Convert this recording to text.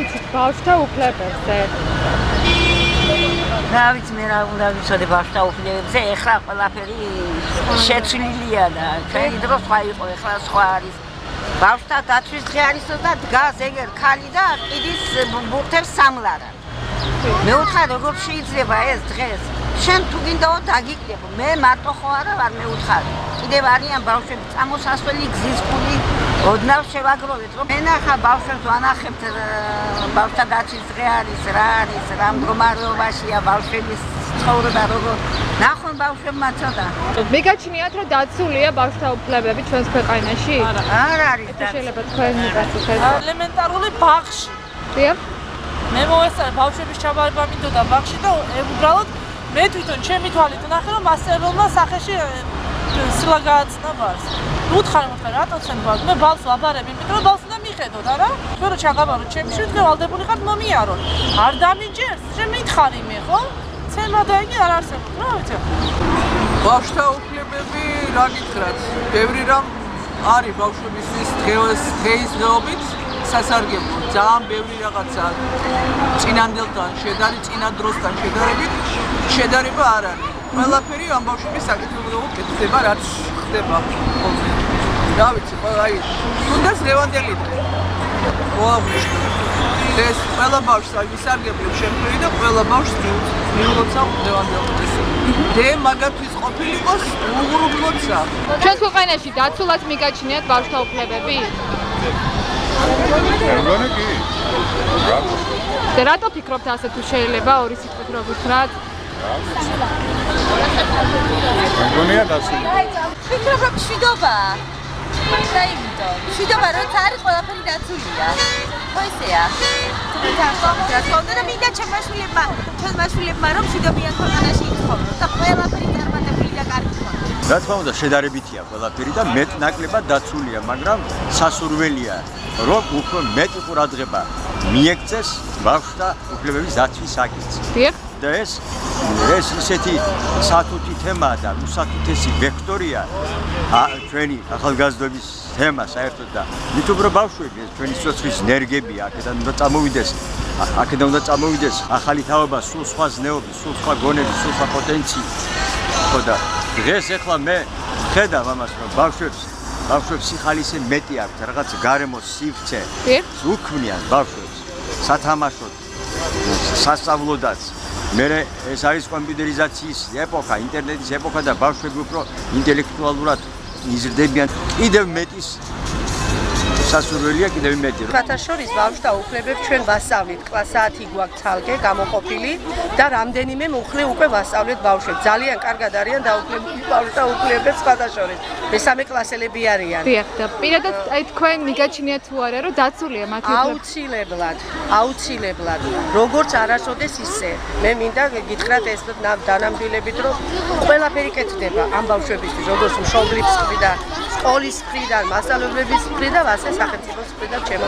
იცით ბავშვთა უფლებებზე? რა ვიცი მე რა უნდა ვიცოდე ბავშვთა უფლებებზე, ეხლა ყველაფერი შეცვლილია და ჩვენი დრო სხვა იყო, ეხლა სხვა არის. ბავშვთა დაცვის დღე არისო და დგას ეგერ ქალი და ყიდის ბურთებს სამლარა. მე ვუთხარ როგორ შეიძლება ეს დღეს? შენ თუ გინდაო დაგიკდებო, მე მარტო ხო არა ვარ მე ვუთხარ. კიდევ არიან ბავშვები წამოსასვლელი გზის ხული ოდნავ შევაგროვეთ რომ ენახა ბავშვებს ვანახებთ ბავშვთა დაცვის დღე არის რა მდგომარეობაშია ბავშვების ცხოვრება როგორ ნახონ ბავშვებმა ცოტა მიგაჩნიათ რომ დაცულია ბავშვთა უფლებები ჩვენს ქვეყანაში? არ არის შეიძლება თქვენ მიგაწოდეთ ელემენტარული ბაღში. დიახ. მე მოესწრე ბავშვების ჩაბარება მინდოდა ბაღში და უბრალოდ მე თვითონ ჩემი თვალით ვნახე რომ მასწავლებელმა სახეში სილა გააცნა ბავშვს. უთხარ რატო ცენ ბავშვს? მე ბავშვს ვაბარებ, იმიტომ რომ ბავშვს უნდა მიხედოთ, არა? ჩვენ რო ჩაგაბაროთ ჩემში, თქვენ ვალდებული ხართ მომიაროთ. არ დამიჯერს, შენ მითხარი მე, ხო? ცემა და იგი არ არსებობს, რა ვიცი. ბავშვთა უფლებები რა გითხრათ? ბევრი რამ არის ბავშვებისთვის დღეისდღეობით სასარგებლო. ძალიან ბევრი რაღაცა წინანდელთან წინა დროსთან შედარებით შედარება არ არის. ყველაფერი ამ ბავშვების საკითხებრივად კეთდება, რაც ხდება. რა ვიცი, აი, თუნდაც ლევანდელი დღე. ეს ყველა ბავშვს აი ვისარგებლებ შემთხვევით და ყველა ბავშვს მიულოცავ ლევანდელ დღეს. დე მაგათთვის ყოფილიყოს უღრუბლოცა. ჩვენს ქვეყანაში დაცულად მიგაჩნიათ ბავშვთა უფლებები? მეგონა კი. და რატო ფიქრობთ ასე თუ შეიძლება ორი სიტყვით რო ვუთხრათ? მეგონია დაცული. ფიქრობ რომ მშვიდობაა. და იმიტომ მშვიდობა როცა არის ყველაფერი დაცულია. ხო ისეა. რა თქმა უნდა და მინდა ჩვენმა შვილებმა რომ მშვიდობიან ქვეყანაში იცხოვრონ და ყველაფერი წარმატებული და კარგი ხარ. რა თქმა უნდა შედარებითია ყველაფერი და მეტ-ნაკლებად დაცულია, მაგრამ სასურველია რომ უფრო მეტი ყურადღება მიექცეს ბავშვთა უფლებების დაცვის საკითხს. დიახ. და ეს ისეთი სათუთი თემაა და უსათუთესი ვექტორია ჩვენი ახალგაზრდობის თემა საერთოდ და მით უფრო ბავშვები ეს ჩვენი სიცოცხლის ნერგებია, აქედან უნდა წამოვიდეს ახალი თაობა, სულ სხვა ზნეობები, სულ სხვა გონები, სულ სხვა პოტენცია. ხო და დღეს ეხლა მე ხედავ ამას რომ ბავშვებს სიხალისე მეტი აქვს, რაღაც გარემოს სივრცე უქმნიან ბავშვებს სათამაშოდ, სასწავლოდაც. მე ეს არის კომპიუტერიზაციის ეპოქა, ინტერნეტის ეპოქა და ბავშვები უფრო ინტელექტუალურად იზრდებიან. კიდევ მეტის სასურველია კიდევ მეტი. შორის ბავშვთა უფლებებს ჩვენ ვასწავლით, კლას 10 გვაქვს ცალკე გამოყოფილი და რამდენიმე მუხლი უკვე ვასწავლეთ ბავშვებს. ძალიან კარგად არიან დაუფლებული ბავშვთა უფლებებს შორის. მესამე კლასელები არიან. დიახ, და პირადად აი თქვენ მიგაჩნიათ თუ არა რომ დაცულია მათი აუცილებლად. როგორც არასოდეს ისე. მე მინდა გითხრათ ეს დანამდვილებით რომ ყველაფერი კეთდება ამ ბავშვებისთვის, როგორც მშობლის მხრიდან, სკოლის მხრიდან, მასწავლებლების მხრიდან, ასე სახელმწიფოს მხრიდან ჩემო.